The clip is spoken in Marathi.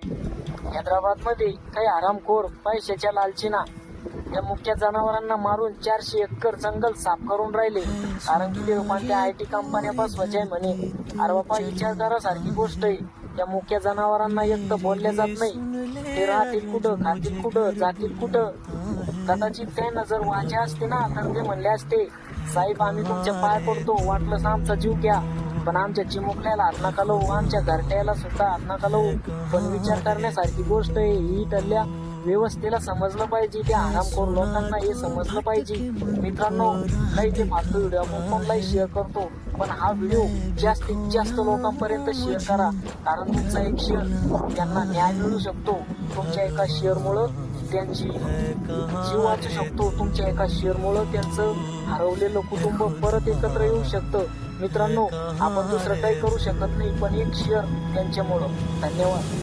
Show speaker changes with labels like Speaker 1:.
Speaker 1: हैदराबादमध्ये काही हरामखोर पैशाच्या लालचीना या मुख्य जनावरांना मारून 400 एकर जंगल साफ करून राहिले, कारण की ते कोणत्या IT कंपन्या बसवायच्या आहे म्हणे. अरे बापा, विचारधारासारखी गोष्ट आहे. त्या मुख्य जनावरांना एक तर बोलल्या जात नाही, ते राहतील कुठं, खातील कुठं, जातील कुठं. कदाचित त्यांना जर वाचे असते ना तर ते म्हणले असते, साहेब आम्ही तुमच्या पाय पडतो, वाटलंच आमचा जीव घ्या, पण आमच्या चिमुकल्याला हात नका लावू, आमच्या घरट्याला सुद्धा हात नका लावू. पण विचार करण्यासारखी गोष्ट आहे ही. इथल्या व्यवस्थेला समजलं पाहिजे, त्या हरामखोर लोकांना हे समजलं पाहिजे. मित्रांनो, काही ते फालतू व्हिडिओ आपण कोणलाही शेअर करतो, पण हा व्हिडिओ जास्तीत जास्त लोकांपर्यंत शेअर करा, कारण तुमचा एक शेअर त्यांना न्याय मिळू शकतो. तुमच्या एका शेअरमुळं त्यांची जीव वाचू शकतो. तुमच्या एका शेअरमुळं त्यांचं हरवलेलं कुटुंब परत एकत्र येऊ शकतं. मित्रांनो, आपण दुसरं काही करू शकत नाही, पण एक शेअर त्यांच्यामुळं. धन्यवाद.